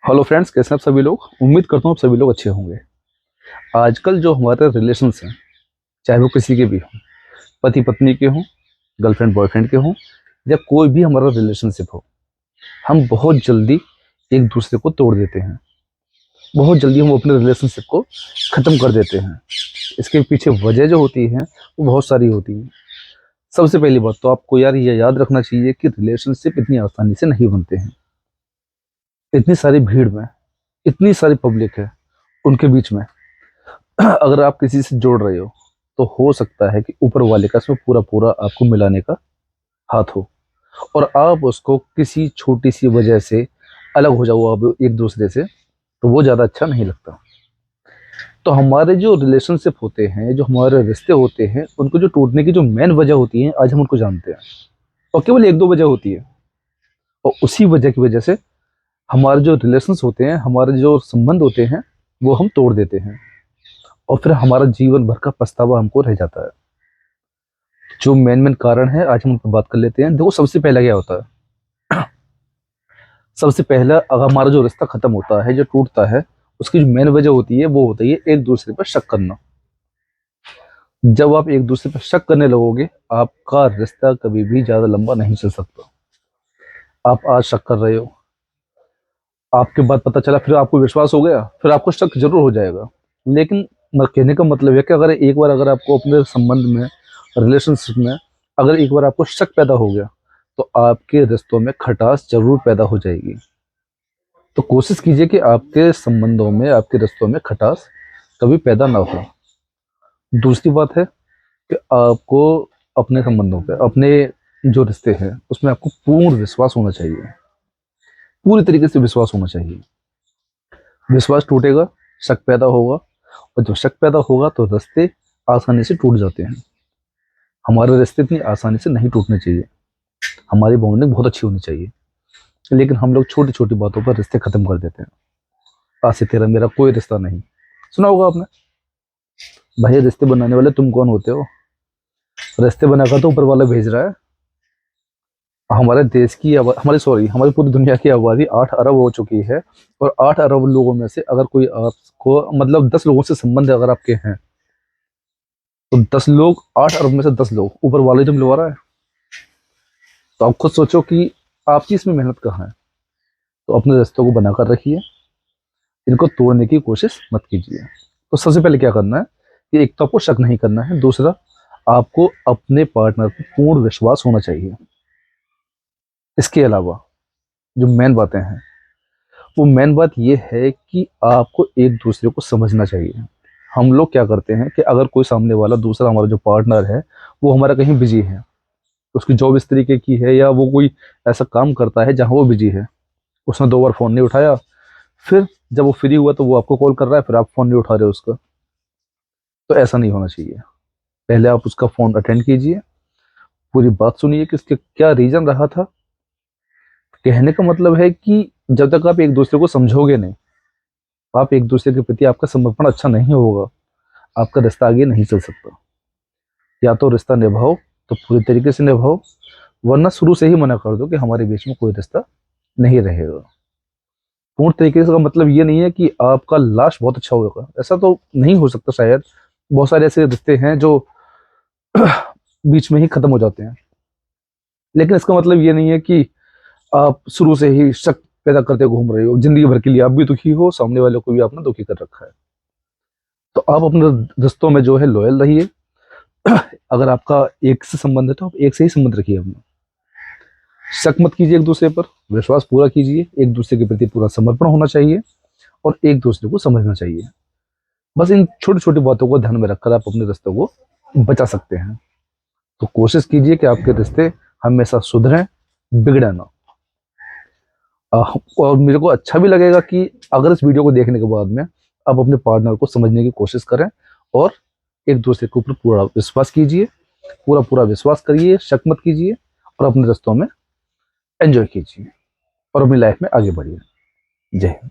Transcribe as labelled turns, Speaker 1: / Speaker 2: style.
Speaker 1: Hello friends, कैसे हैं आप सभी लोग। उम्मीद करता हूँ आप सभी लोग अच्छे होंगे। आजकल जो हमारे रिलेशंस हैं, चाहे वो किसी के भी हों, पति पत्नी के हों, गर्लफ्रेंड बॉयफ्रेंड के हों, या कोई भी हमारा रिलेशनशिप हो, हम बहुत जल्दी एक दूसरे को तोड़ देते हैं। बहुत जल्दी हम अपने रिलेशनशिप को ख़त्म कर देते हैं। इसके पीछे वजह जो होती है वो बहुत सारी होती है। सबसे पहली बात तो आपको यार ये याद रखना चाहिए कि रिलेशनशिप इतनी आसानी से नहीं बनते हैं। इतनी सारी भीड़ में, इतनी सारी पब्लिक है, उनके बीच में अगर आप किसी से जोड़ रहे हो तो हो सकता है कि ऊपर वाले का इसमें पूरा पूरा आपको मिलाने का हाथ हो, और आप उसको किसी छोटी सी वजह से अलग हो जाओ अब एक दूसरे से, तो वो ज़्यादा अच्छा नहीं लगता। तो हमारे जो रिलेशनशिप होते हैं, जो हमारे रिश्ते होते हैं, उनको जो टूटने की जो मेन वजह होती है, आज हम उनको जानते हैं। और केवल एक दो वजह होती है, और उसी वजह की वजह से हमारे जो रिलेशंस होते हैं, हमारे जो संबंध होते हैं, वो हम तोड़ देते हैं, और फिर हमारा जीवन भर का पछतावा हमको रह जाता है। जो मेन मेन कारण है, आज हम उन पर बात कर लेते हैं। देखो, सबसे पहला क्या होता है। सबसे पहला, अगर हमारा जो रिश्ता खत्म होता है, जो टूटता है, उसकी जो मेन वजह होती है वो होती है एक दूसरे पर शक करना। जब आप एक दूसरे पर शक करने लगोगे, आपका रिश्ता कभी भी ज्यादा लंबा नहीं चल सकता। आप आज शक कर रहे हो, आपके बाद पता चला, फिर आपको विश्वास हो गया, फिर आपको शक जरूर हो जाएगा। लेकिन कहने का मतलब है कि अगर एक बार, अगर आपको अपने संबंध में, रिलेशनशिप में, अगर एक बार आपको शक पैदा हो गया, तो आपके रिश्तों में खटास जरूर पैदा हो जाएगी। तो कोशिश कीजिए कि आपके संबंधों में, आपके रिश्तों में खटास कभी पैदा ना हो। दूसरी बात है कि आपको अपने संबंधों पे, अपने जो रिश्ते हैं, उसमें आपको पूर्ण विश्वास होना चाहिए। पूरी तरीके से विश्वास होना चाहिए। विश्वास टूटेगा, शक पैदा होगा, और जब शक पैदा होगा तो रिश्ते आसानी से टूट जाते हैं। हमारे रिश्ते इतनी आसानी से नहीं टूटने चाहिए। हमारी बॉन्डिंग बहुत अच्छी होनी चाहिए, लेकिन हम लोग छोटी छोटी बातों पर रिश्ते खत्म कर देते हैं। आज से तेरा मेरा कोई रिश्ता नहीं, सुना होगा आपने। भाई, रिश्ते बनाने वाले तुम कौन होते हो? रिश्ते बनाकर तो ऊपर वाला भेज रहा है। हमारे देश की हमारी, सॉरी, हमारी पूरी दुनिया की आबादी 8 अरब हो चुकी है। और 8 अरब लोगों में से अगर कोई आपको, मतलब 10 लोगों से संबंध अगर आपके हैं, तो 10 लोग, 8 अरब में से 10 लोग ऊपर वाले जो मिलवा रहा है। तो आप खुद सोचो कि आपकी इसमें मेहनत कहाँ है। तो अपने रिश्तों को बनाकर रखिए, इनको तोड़ने की कोशिश मत कीजिए। तो सबसे पहले क्या करना है कि एक तो आपको शक नहीं करना है, दूसरा आपको अपने पार्टनर पर पूर्ण विश्वास होना चाहिए। इसके अलावा जो मेन बातें हैं, वो मेन बात ये है कि आपको एक दूसरे को समझना चाहिए। हम लोग क्या करते हैं कि अगर कोई सामने वाला दूसरा, हमारा जो पार्टनर है, वो हमारा कहीं बिजी है, उसकी जॉब इस तरीके की है, या वो कोई ऐसा काम करता है जहाँ वो बिजी है, उसने 2 बार फ़ोन नहीं उठाया, फिर जब वो फ्री हुआ तो वो आपको कॉल कर रहा है, फिर आप फ़ोन नहीं उठा रहे हो उसका। तो ऐसा नहीं होना चाहिए। पहले आप उसका फ़ोन अटेंड कीजिए, पूरी बात सुनिए कि उसके क्या रीज़न रहा था। कहने का मतलब है कि जब तक आप एक दूसरे को समझोगे नहीं, आप एक दूसरे के प्रति आपका समर्पण अच्छा नहीं होगा, आपका रिश्ता आगे नहीं चल सकता। या तो रिश्ता निभाओ तो पूरी तरीके से निभाओ, वरना शुरू से ही मना कर दो कि हमारे बीच में कोई रिश्ता नहीं रहेगा। पूर्ण तरीके से का मतलब ये नहीं है कि आपका लास्ट बहुत अच्छा होगा, ऐसा तो नहीं हो सकता शायद। बहुत सारे ऐसे रिश्ते हैं जो बीच में ही खत्म हो जाते हैं। लेकिन इसका मतलब ये नहीं है कि आप शुरू से ही शक पैदा करते घूम रहे हो जिंदगी भर के लिए। आप भी दुखी हो, सामने वाले को भी आपने दुखी कर रखा है। तो आप अपने रिश्तों में जो है लॉयल रहिए। अगर आपका एक से संबंध है तो आप एक से ही संबंध रखिए अपना। शक मत कीजिए एक दूसरे पर, विश्वास पूरा कीजिए। एक दूसरे के प्रति पूरा समर्पण होना चाहिए, और एक दूसरे को समझना चाहिए। बस इन छोटी छोटी बातों को ध्यान में रखकर आप अपने रिश्तों को बचा सकते हैं। तो कोशिश कीजिए कि आपके रिश्ते हमेशा सुधरें, बिगड़े ना। और मेरे को अच्छा भी लगेगा कि अगर इस वीडियो को देखने के बाद में आप अपने पार्टनर को समझने की कोशिश करें, और एक दूसरे के ऊपर पूरा विश्वास कीजिए, पूरा पूरा विश्वास करिए, शक मत कीजिए, और अपने रिश्तों में एंजॉय कीजिए, और अपनी लाइफ में आगे बढ़िए। जय हिंद।